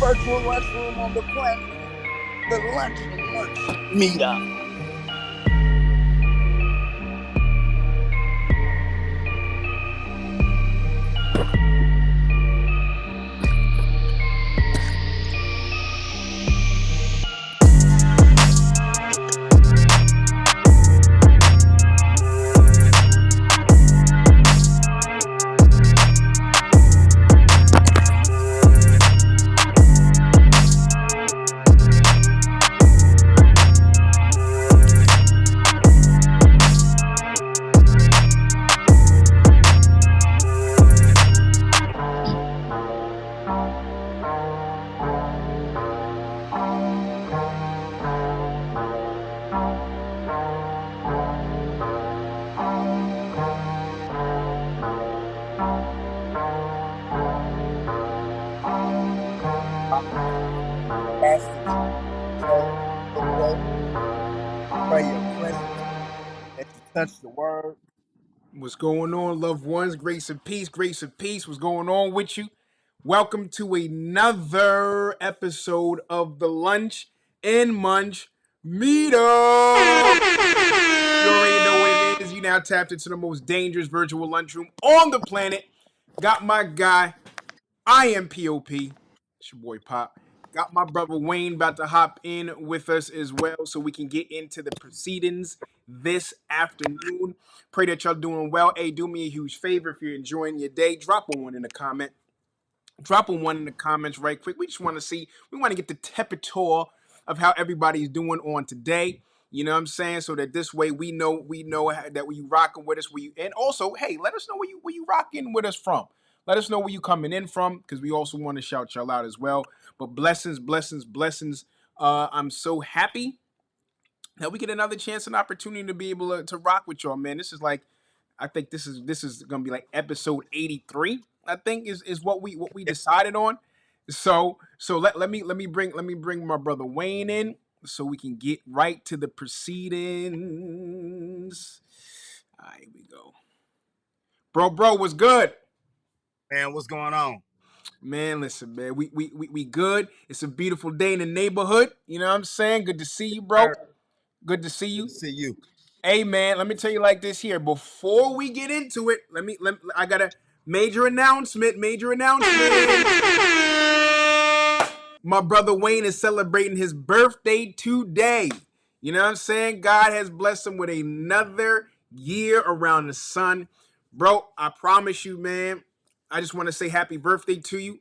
Virtual lunchroom on the planet, the lunch meetup. Passage, so bro, pray your presence that you touch the word. What's going on, loved ones? Grace and peace, grace and peace. What's going on with you? Welcome to another episode of the Lunch and Munch Meetup. You already know what it is. You now tapped into the most dangerous virtual lunchroom on the planet. Got my guy, I am POP. It's your boy Pop. Got my brother Wayne about to hop in with us as well so we can get into the proceedings this afternoon. Pray that y'all doing well. Hey, do me a huge favor if you're enjoying your day. Drop a one in the comment. Drop a one in the comments right quick. We just want to see, we want to get the temperature of how everybody's doing on today. You know what I'm saying? So that this way we know that you rocking with us. And also, hey, let us know where you rocking with us from. Let us know where you coming in from, because we also want to shout y'all out as well. But blessings, blessings, blessings. I'm so happy that we get another chance and opportunity to be able to rock with y'all, man. This is like, I think this is gonna be like episode 83. I think is what we decided on. So let me bring my brother Wayne in so we can get right to the proceedings. All right, here we go. Bro, what's good? Man, what's going on? Man, listen, man, we good. It's a beautiful day in the neighborhood. You know what I'm saying? Good to see you, bro. Good to see Good you. to see you. Hey man, let me tell you like this here. Before we get into it, I got a major announcement. My brother Wayne is celebrating his birthday today. You know what I'm saying? God has blessed him with another year around the sun. Bro, I promise you, man, I just want to say happy birthday to you.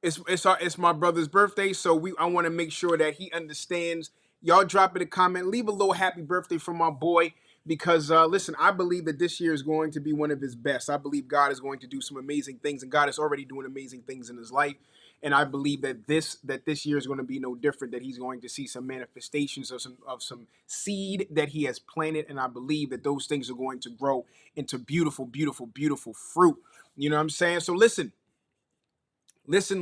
It's my brother's birthday, so I want to make sure that he understands. Y'all drop it a comment, leave a little happy birthday from my boy, because listen, I believe that this year is going to be one of his best. I believe God is going to do some amazing things, and God is already doing amazing things in his life. And I believe that this year is going to be no different. That he's going to see some manifestations of some seed that he has planted, and I believe that those things are going to grow into beautiful, beautiful, beautiful fruit. You know what I'm saying? So listen. Listen.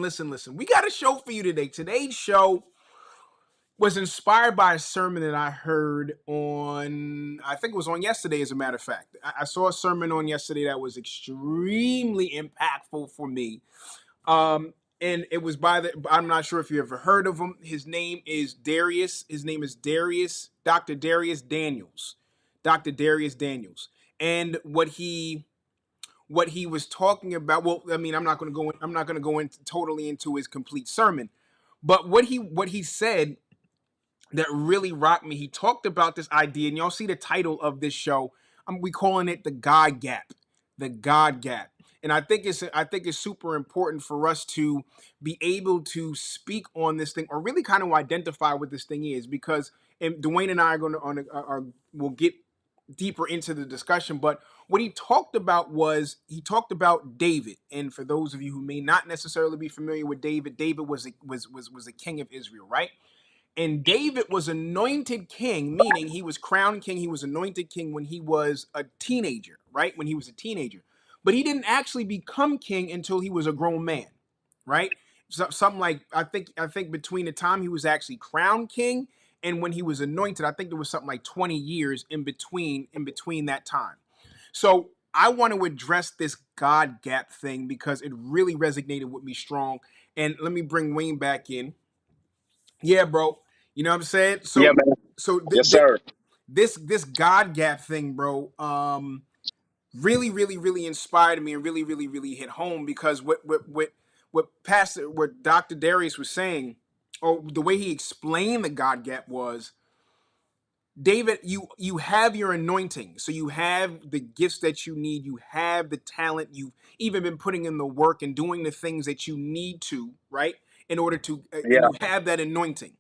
We got a show for you today. Today's show was inspired by a sermon that I heard on, I think it was on yesterday, as a matter of fact. I saw a sermon on yesterday that was extremely impactful for me. And it was I'm not sure if you ever heard of him. His name is Darius. Dr. Darius Daniels. Dr. Darius Daniels. And what he was talking about, well, I mean, I'm not going to go into totally into his complete sermon, but what he said that really rocked me. He talked about this idea, and y'all see the title of this show. We calling it the God Gap. The God Gap. And I think it's super important for us to be able to speak on this thing, or really kind of identify what this thing is, because Dwayne and I are going to we'll get deeper into the discussion. But what he talked about David. And for those of you who may not necessarily be familiar with David, David was a king of Israel, right? And David was anointed king, meaning he was crowned king. He was anointed king when he was a teenager, right? When he was a teenager. But he didn't actually become king until he was a grown man, right? So, something like, I think between the time he was actually crowned king and when he was anointed, I think there was something like 20 years in between that time. So I want to address this God gap thing because it really resonated with me strong. And let me bring Wayne back in. Yeah, bro. You know what I'm saying? Yeah, So man. so Yes, sir. this God gap thing, bro, really inspired me and really hit home, because what Dr. Darius was saying, or the way he explained the God gap, was, David, you have your anointing, so you have the gifts that you need, you have the talent, you've even been putting in the work and doing the things that you need to, right, in order to, and Yeah, you have that anointing.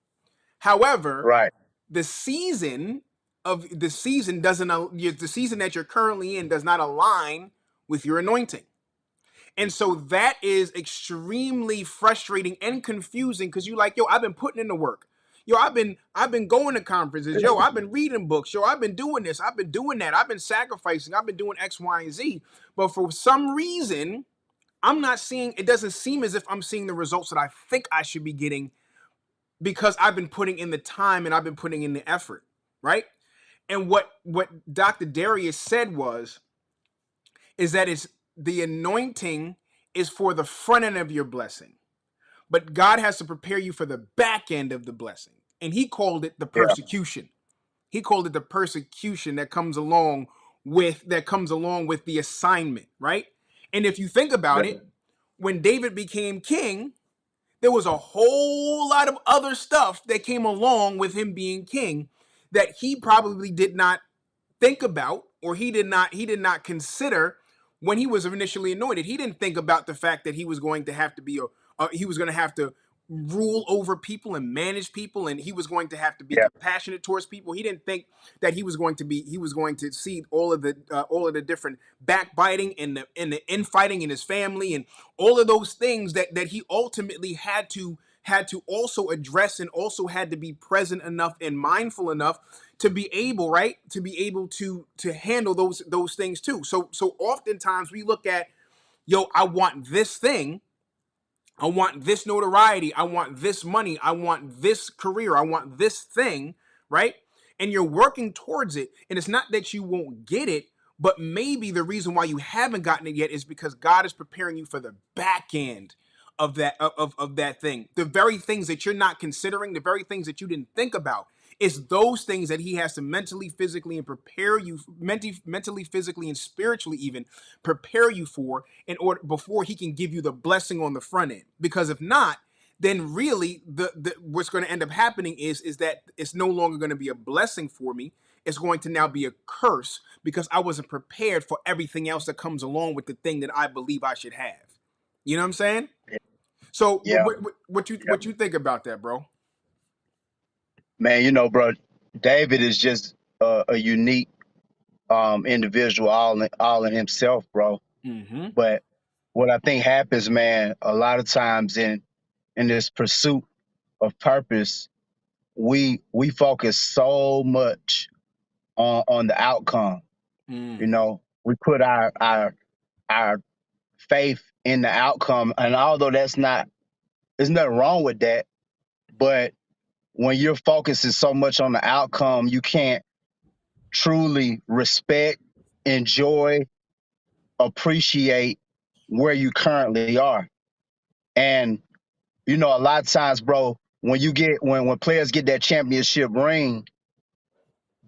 However, right. the season the season that you're currently in does not align with your anointing. And so that is extremely frustrating and confusing, because you like, yo, I've been putting in the work. Yo, I've been going to conferences. Yo, I've been reading books. Yo, I've been doing this. I've been doing that. I've been sacrificing. I've been doing X, Y, and Z. But for some reason, it doesn't seem as if I'm seeing the results that I think I should be getting, because I've been putting in the time and I've been putting in the effort, right? And what Dr. Darius said is that it's the anointing is for the front end of your blessing, but God has to prepare you for the back end of the blessing. And he called it the Yeah, persecution. He called it the persecution that comes along with the assignment, right? And if you think about yeah, it, when David became king, there was a whole lot of other stuff that came along with him being king that he probably did not think about, or he did not consider when he was initially anointed. He didn't think about the fact that he was going to have to be he was going to have to rule over people and manage people, and he was going to have to be yeah, compassionate towards people. He didn't think that he was going to see all of the different backbiting and the infighting in his family, and all of those things that he ultimately had to also address, and also had to be present enough and mindful enough to be able, right, to handle those things too. So oftentimes we look at, yo, I want this thing, I want this notoriety, I want this money, I want this career, I want this thing, right? And you're working towards it. And it's not that you won't get it, but maybe the reason why you haven't gotten it yet is because God is preparing you for the back end of that thing. The very things that you're not considering, the very things that you didn't think about. It's those things that he has to mentally, physically, and prepare you mentally, physically, and spiritually even prepare you for, in order before he can give you the blessing on the front end. Because if not, then really the what's going to end up happening is that it's no longer going to be a blessing for me. it's going to now be a curse because I wasn't prepared for everything else that comes along with the thing that I believe I should have. You know what I'm saying? So Yeah, yeah. what you think about that, bro? Man, bro, David is just a unique individual all in himself, bro. Mm-hmm. But what I think happens, man, a lot of times in this pursuit of purpose, we focus so much on the outcome. Mm. We put our faith in the outcome, and although there's nothing wrong with that, but when you're focusing so much on the outcome, you can't truly respect, enjoy, appreciate where you currently are. And a lot of times, bro, when players get that championship ring,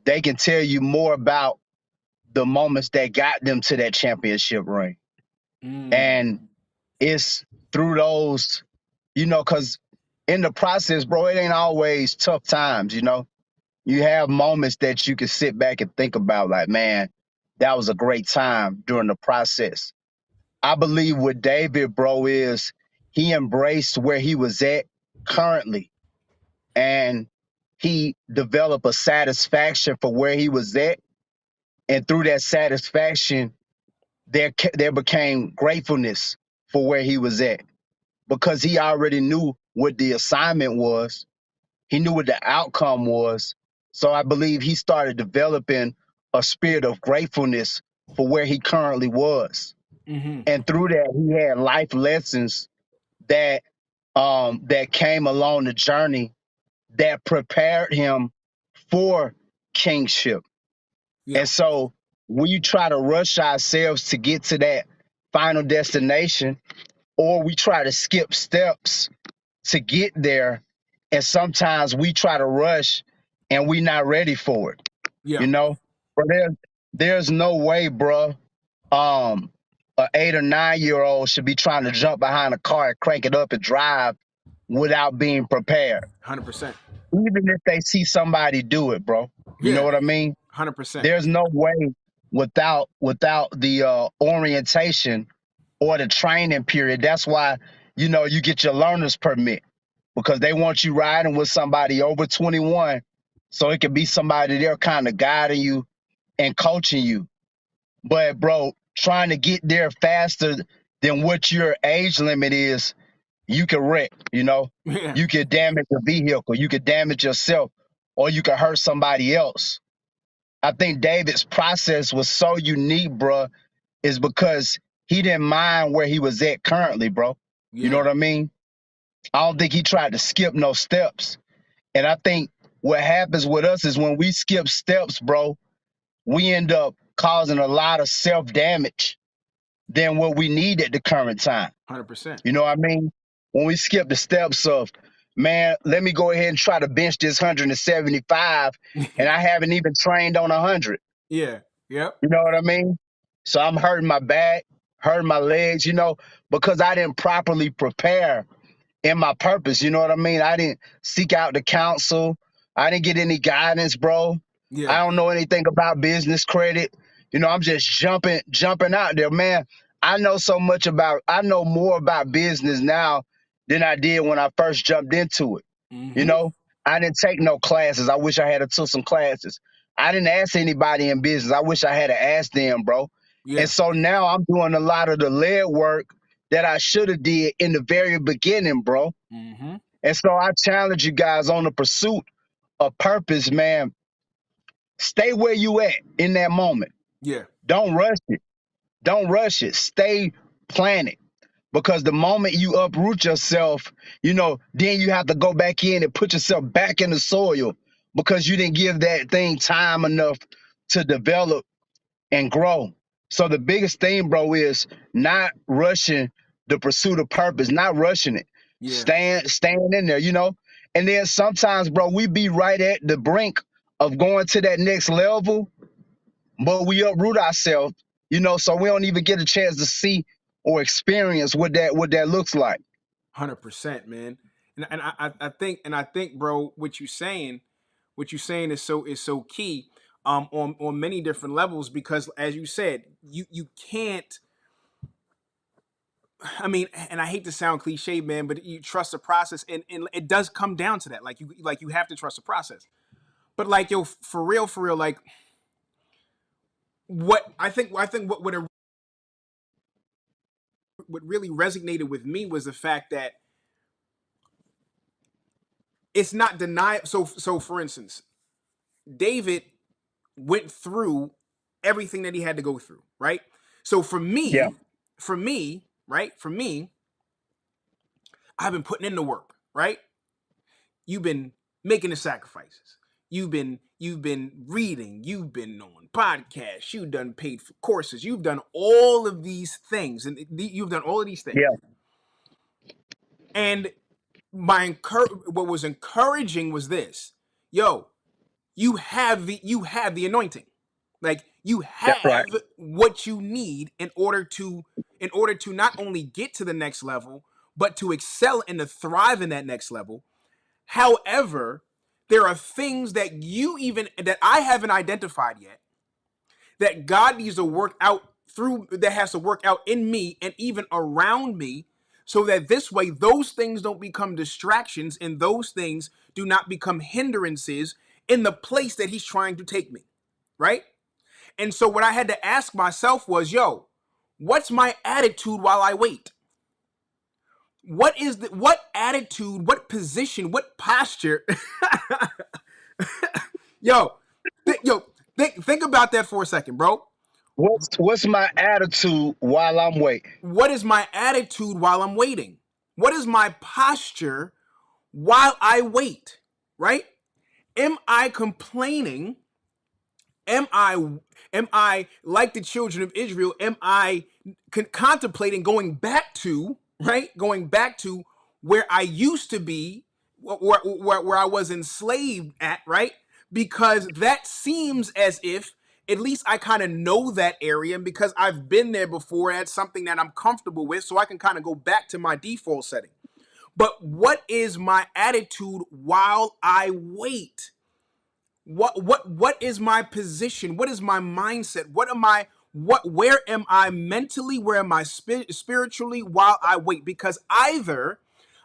they can tell you more about the moments that got them to that championship ring. Mm. And it's through those, because in the process, bro, it ain't always tough times. You have moments that you can sit back and think about, like, man, that was a great time during the process. I believe what David, bro, is he embraced where he was at currently, and he developed a satisfaction for where he was at. And through that satisfaction, there became gratefulness for where he was at because he already knew what the assignment was. He knew what the outcome was. So I believe he started developing a spirit of gratefulness for where he currently was. Mm-hmm. And through that, he had life lessons that that came along the journey that prepared him for kingship. Yeah. And so we try to rush ourselves to get to that final destination, or we try to skip steps to get there. And sometimes we try to rush and we not ready for it, Yeah. you know? But there's no way, bro. A 8 or 9 year old should be trying to jump behind a car and crank it up and drive without being prepared. 100%. Even if they see somebody do it, bro. You know Yeah. what I mean? 100%. There's no way without the orientation or the training period. That's why you get your learner's permit because they want you riding with somebody over 21, so it can be somebody there kind of guiding you and coaching you. But bro, trying to get there faster than what your age limit is, you can wreck. Yeah. You could damage a vehicle, you could damage yourself, or you could hurt somebody else. I think David's process was so unique, bro, is because he didn't mind where he was at currently, bro. You know Yeah. what I mean? I don't think he tried to skip no steps. And I think what happens with us is when we skip steps, bro, we end up causing a lot of self damage than what we need at the current time. 100%. You know what I mean? When we skip the steps of, man, let me go ahead and try to bench this 175, and I haven't even trained on 100. Yeah. Yep. You know what I mean? So I'm hurting my back, hurting my legs, because I didn't properly prepare in my purpose. You know what I mean? I didn't seek out the counsel. I didn't get any guidance, bro. Yeah. I don't know anything about business credit. I'm just jumping out there, man. I know more about business now than I did when I first jumped into it. You Mm-hmm. know, I didn't take no classes. I wish I had took some classes. I didn't ask anybody in business. I wish I had asked them, bro. And Yeah. so now I'm doing a lot of the lead work that I should have did in the very beginning, bro. Mm-hmm. And so I challenge you guys on the pursuit of purpose, man. Stay where you at in that moment. Yeah. Don't rush it. Don't rush it. Stay planted. Because the moment you uproot yourself, then you have to go back in and put yourself back in the soil because you didn't give that thing time enough to develop and grow. So the biggest thing, bro, is not rushing the pursuit of purpose, not rushing it. Yeah. Staying in there. And then sometimes, bro, we be right at the brink of going to that next level, but we uproot ourselves, so we don't even get a chance to see or experience what that looks like. 100%, man. And I think, bro, what you saying is so key. on many different levels, because as you said, you can't. I mean, and I hate to sound cliche, man, but you trust the process, and it does come down to that. Like you have to trust the process. But like, yo, for real, like what really resonated with me was the fact that it's not denied. So for instance, David went through everything that he had to go through, right? So Yeah. for me, I've been putting in the work, right? You've been making the sacrifices. You've been reading. You've been on podcasts. You've done paid for courses. You've done all of these things, and you've done all of these things. Yeah. And what was encouraging was this: yo, you have the anointing. Like, you That's right. have what you need in order to not only get to the next level, but to excel and to thrive in that next level. However, there are things that I haven't identified yet that God needs to work out that has to work out in me and even around me, so that this way those things don't become distractions and those things do not become hindrances in the place that he's trying to take me, right? And so what I had to ask myself was, yo, what's my attitude while I wait? What attitude, what position, what posture? yo, think about that for a second, bro. What's my attitude while I'm waiting? What is my attitude while I'm waiting? What is my posture while I wait? Right? Am I complaining? Am I like the children of Israel? Am I contemplating going back to where I used to be, where I was enslaved at, right? Because that seems as if at least I kind of know that area, and because I've been there before, that's something that I'm comfortable with, so I can kind of go back to my default setting. But what is my attitude while I wait? What is my position? What is my mindset? Where am I mentally? Where am I spiritually while I wait? Because either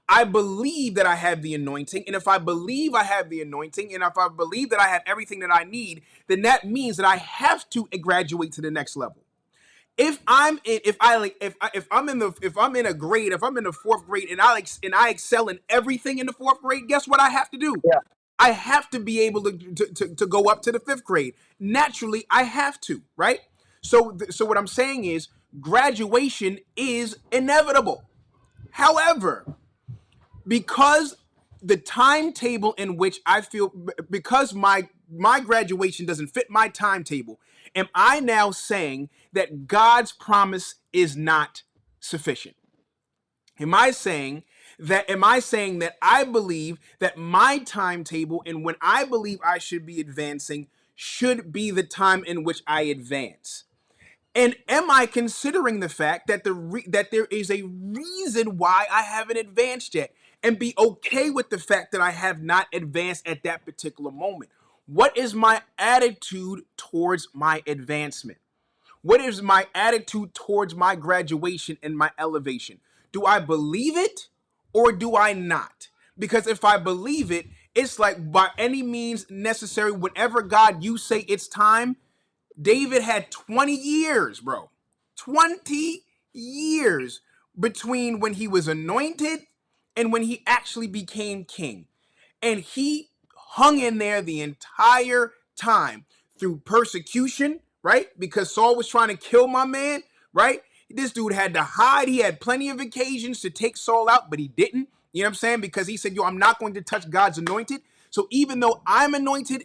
I believe that I have the anointing, and if I believe I have the anointing, and if I believe that I have everything that I need, then that means that I have to graduate to the next level. If I'm in a grade, if I'm in the fourth grade, and I excel in everything in the fourth grade, guess what I have to do? Yeah. I have to be able to go up to the fifth grade. Naturally, I have to, right? So what I'm saying is, graduation is inevitable. However, because the timetable in which I feel, because my graduation doesn't fit my timetable, am I now saying that God's promise is not sufficient? Am I saying that I believe that my timetable and when I believe I should be advancing should be the time in which I advance? And am I considering the fact that that there is a reason why I haven't advanced yet, and be okay with the fact that I have not advanced at that particular moment? What is my attitude towards my advancement? What is my attitude towards my graduation and my elevation? Do I believe it or do I not? Because if I believe it, it's like, by any means necessary, whenever God, you say it's time. David had 20 years, bro. 20 years between when he was anointed and when he actually became king. And he hung in there the entire time through persecution, right? Because Saul was trying to kill my man, right? This dude had to hide. He had plenty of occasions to take Saul out, but he didn't. You know what I'm saying? Because he said, "Yo, I'm not going to touch God's anointed." So even though I'm anointed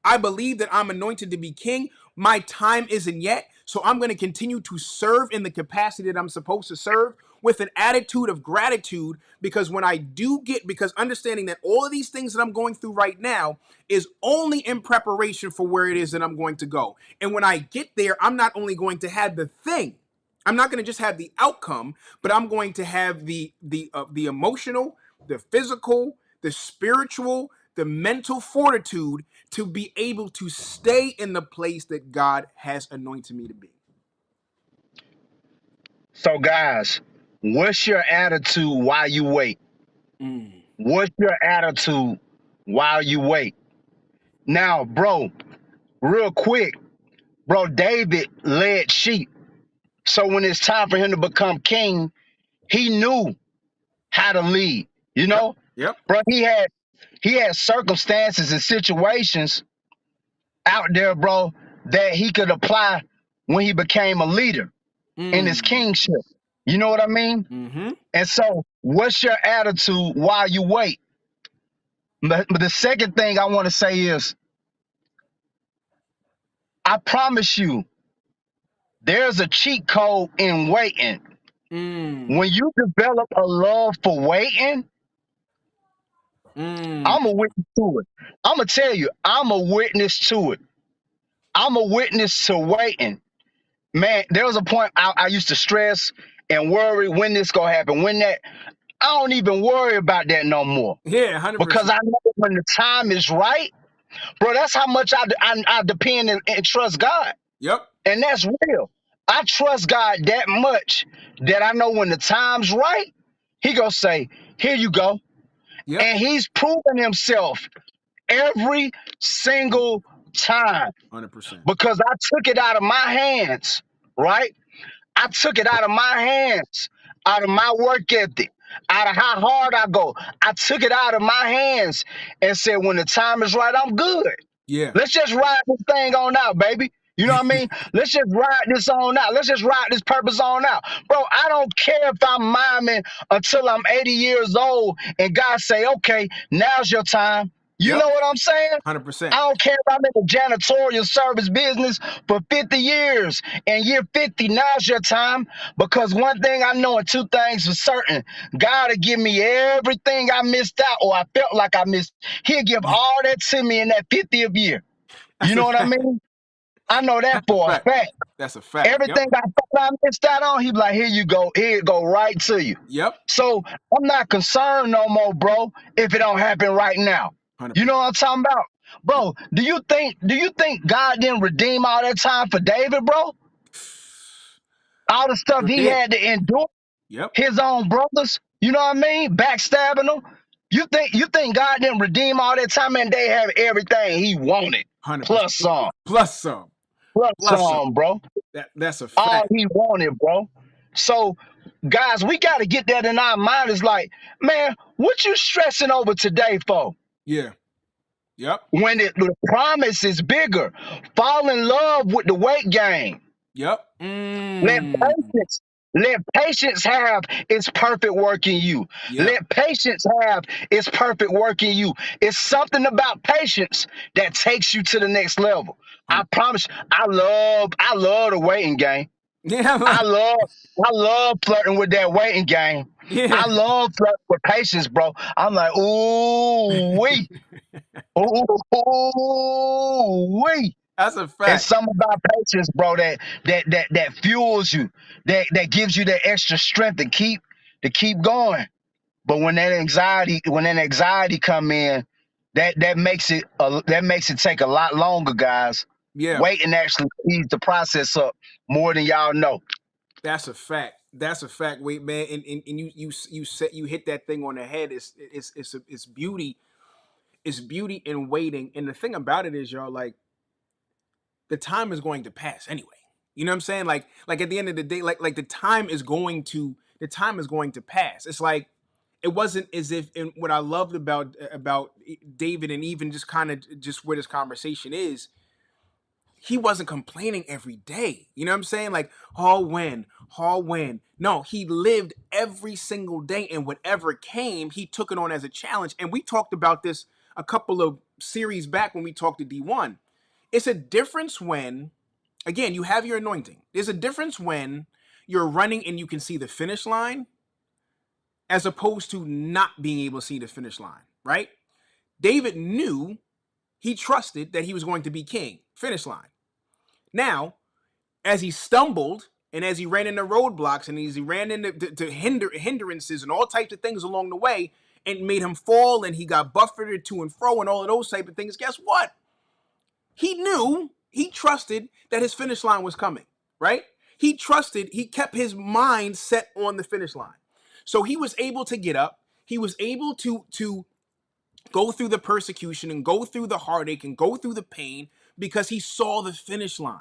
I believe that I'm anointed to be king, my time isn't yet. So I'm going to continue to serve in the capacity that I'm supposed to serve, with an attitude of gratitude, because because understanding that all of these things that I'm going through right now is only in preparation for where it is that I'm going to go. And when I get there, I'm not only going to have the thing, I'm not going to just have the outcome, but I'm going to have the emotional, the physical, the spiritual, the mental fortitude to be able to stay in the place that God has anointed me to be. So, guys, what's your attitude while you wait? Mm. What's your attitude while you wait? Now, bro, real quick, bro, David led sheep. So when it's time for him to become king, he knew how to lead. You Yep. know, Yep. bro, he had circumstances and situations out there, bro, that he could apply when he became a leader in his Mm. kingship. You know what I mean? Mm-hmm. And so, what's your attitude while you wait? But the second thing I want to say is, I promise you, there's a cheat code in waiting. Mm. When you develop a love for waiting, Mm. I'm a witness to it. I'm gonna tell you, I'm a witness to it. I'm a witness to waiting. Man, there was a point I used to stress and worry when this gonna happen, when that. I don't even worry about that no more Yeah, because 100%. I know when the time is right, bro. That's how much I depend and trust God, Yep. and that's real. I trust God that much that I know when the time's right, He gonna say, "Here you go," Yep. and He's proven Himself every single time 100%. because I took it out of my hands, right? I took it out of my hands, out of my work ethic, out of how hard I go. I took it out of my hands and said, when the time is right, I'm good. Yeah. Let's just ride this thing on out, baby. You know what I mean? Let's just ride this on out. Let's just ride this purpose on out. Bro, I don't care if I'm miming until I'm 80 years old and God say, okay, now's your time. You Yep. know what I'm saying? 100%. I don't care if I'm in the janitorial service business for 50 years. And year 50, now's your time. Because one thing I know and two things for certain, God will give me everything I missed out or I felt like I missed. He'll give all that to me in that 50th year. You That's know a what I fact. mean? I know that That's a for a fact. fact. That's a fact. Yep. Everything I thought I missed out on, he be like, here you go. Here it go right to you. Yep. So I'm not concerned no more, bro, if it don't happen right now. You 100%. know what I'm talking about? Bro, do you think God didn't redeem all that time for David, bro? All the stuff Sure he did. had to endure, Yep. his own brothers, you know what I mean? Backstabbing them. You think God didn't redeem all that time and they have everything he wanted. 100%. Plus some. Plus some. Plus Plus some. some, bro. That's a All fact. he wanted, bro. So, guys, we got to get that in our mind. It's like, man, what you stressing over today for? Yeah. Yep. When the promise is bigger, fall in love with the weight gain. Yep. Let Mm. patience, let patience have its perfect work in you. Yep. Let patience have its perfect work in you. It's something about patience that takes you to the next level. I 100%. promise. I love the waiting game. Yeah. I love I love flirting with that waiting game. Yeah. I love flirting with patience, bro. I'm like, ooh wee, ooh wee. That's a It's fact. something about patience, bro, that fuels you, that gives you that extra strength to keep going. But when that anxiety come in, that makes it take a lot longer, guys. Yeah. Waiting actually speeds the process up more than y'all know. That's a fact. That's a fact. Wait, man, and you hit that thing on the head. It's beauty. It's beauty in waiting. And the thing about it is, y'all, like the time is going to pass anyway. You know what I'm saying? Like at the end of the day, like the time is going to pass. It's like it wasn't as if, and what I loved about David, and even just kind of just where this conversation is, he wasn't complaining every day. You know what I'm saying? Like, oh, when, oh, when. No, he lived every single day, and whatever came, he took it on as a challenge. And we talked about this a couple of series back when we talked to D1. It's a difference when, again, you have your anointing. There's a difference when you're running and you can see the finish line, as opposed to not being able to see the finish line, right? David knew, he trusted that he was going to be king. Finish line. Now, as he stumbled and as he ran into roadblocks and as he ran into hindrances and all types of things along the way, and made him fall, and he got buffeted to and fro and all of those type of things, guess what? He knew, he trusted that his finish line was coming, right? He trusted, he kept his mind set on the finish line. So he was able to get up. He was able to go through the persecution and go through the heartache and go through the pain because he saw the finish line.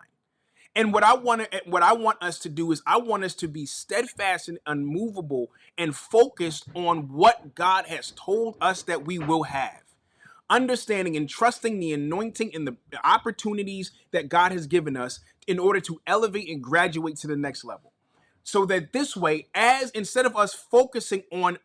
And what I want us to do is I want us to be steadfast and unmovable and focused on what God has told us that we will have. Understanding and trusting the anointing and the opportunities that God has given us in order to elevate and graduate to the next level. So that this way, as instead of us focusing on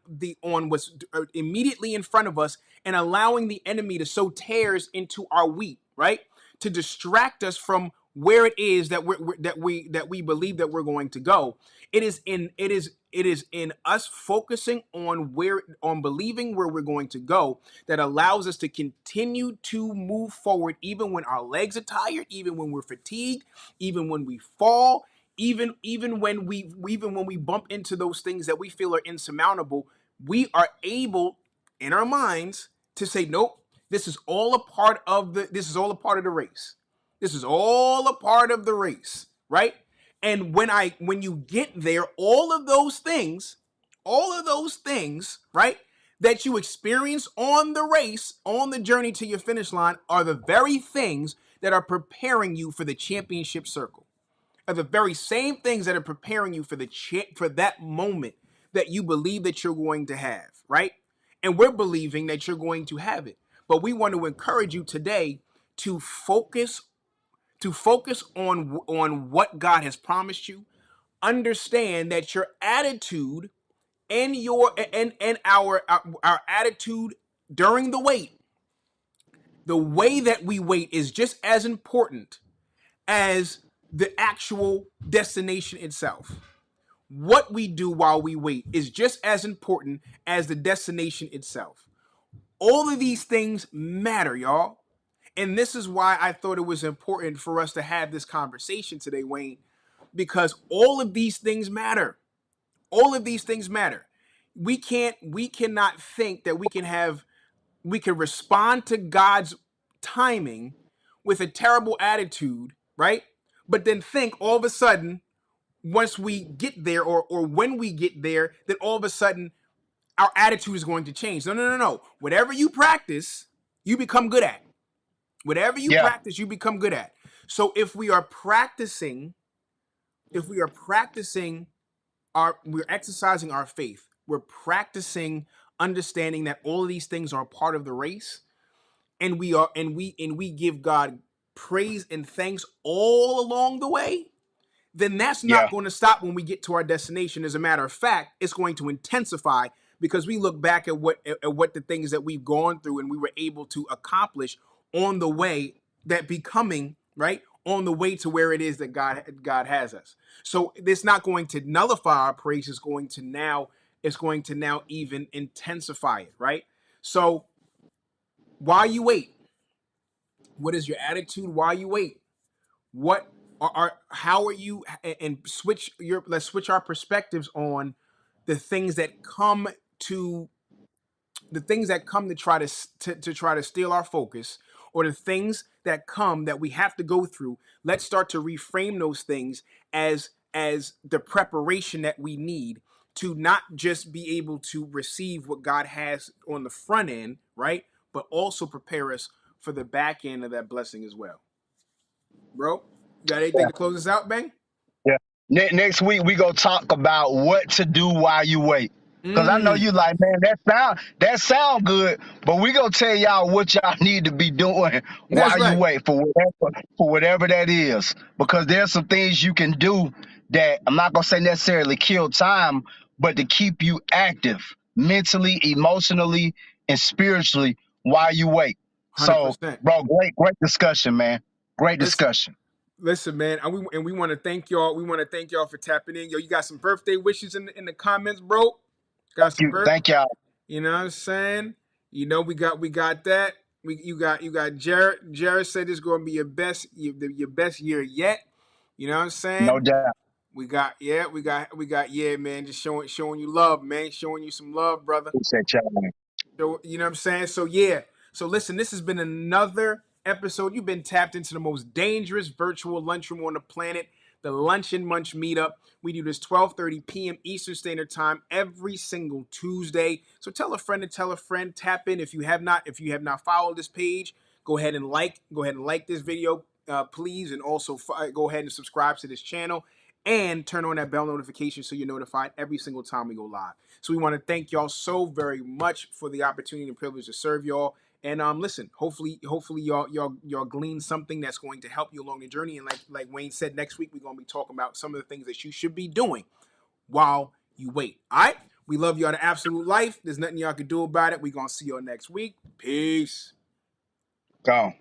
what's immediately in front of us and allowing the enemy to sow tares into our wheat, right, to distract us from where it is that we believe that we're going to go, it is in us focusing on believing where we're going to go that allows us to continue to move forward, even when our legs are tired, even when we're fatigued, even when we fall, even when we bump into those things that we feel are insurmountable. We are able in our minds to say, nope, this is all a part of the race. This is all a part of the race, right? And when you get there, all of those things, right, that you experience on the race, on the journey to your finish line, are the very things that are preparing you for the championship circle. Are the very same things that are preparing you for for that moment that you believe that you're going to have, right? And we're believing that you're going to have it. But we want to encourage you today to focus on what God has promised you. Understand that your attitude and our attitude during the wait, the way that we wait, is just as important as the actual destination itself. What we do while we wait is just as important as the destination itself. All of these things matter, y'all. And this is why I thought it was important for us to have this conversation today, Wayne, because all of these things matter. All of these things matter. We cannot think that we can respond to God's timing with a terrible attitude, right? But then think all of a sudden, once we get there, or when we get there, then all of a sudden our attitude is going to change. No. Whatever you practice, you become good at. Whatever you Yeah. practice, you become good at. So if we are practicing, we're exercising our faith. We're practicing understanding that all of these things are a part of the race, and we give God praise and thanks all along the way. Then that's Yeah. not going to stop when we get to our destination. As a matter of fact, it's going to intensify because we look back at what the things that we've gone through and we were able to accomplish on the way, that becoming, right, on the way to where it is that God has us. So it's not going to nullify our praise. It's going to now even intensify it, right? So while you wait, what is your attitude while you wait? What how are you, and let's switch our perspectives on the things that come to try to try to steal our focus, or the things that come that we have to go through. Let's start to reframe those things as the preparation that we need to not just be able to receive what God has on the front end, right, but also prepare us for the back end of that blessing as well. Bro, you got anything to close us out, Bang? Yeah. Next week we gonna talk about what to do while you wait. Cause I know you Mm, like, man, that sound good, but we gonna tell y'all what y'all need to be doing that's while you right. wait for whatever that is. Because there's some things you can do that I'm not gonna say necessarily kill time, but to keep you active mentally, emotionally, and spiritually while you wait. So, 100%. bro, great discussion, man. Great Listen, discussion. listen, man. And we want to thank y'all. We want to thank y'all for tapping in. Yo, you got some birthday wishes in the comments, bro? Got some birth. Thank y'all. You know what I'm saying? You know, we got that. You got Jared. Jared said this is going to be your best year yet. You know what I'm No saying? doubt. We got, yeah, man. Just showing you love, man. Showing you some love, brother. Appreciate y'all, man. So, you know what I'm saying? So yeah. So listen, this has been another episode. You've been tapped into the most dangerous virtual lunchroom on the planet, the Lunch and Munch Meetup. We do this 12:30 p.m. Eastern Standard Time every single Tuesday. So tell a friend to tell a friend. Tap in if you have not followed this page. Go ahead and like this video, please, and also go ahead and subscribe to this channel and turn on that bell notification so you're notified every single time we go live. So we want to thank y'all so very much for the opportunity and privilege to serve y'all. And listen, hopefully y'all glean something that's going to help you along the journey. And like Wayne said, next week we're gonna be talking about some of the things that you should be doing while you wait. All right, we love y'all to absolute life. There's nothing y'all can do about it. We're gonna see y'all next week. Peace. Gone.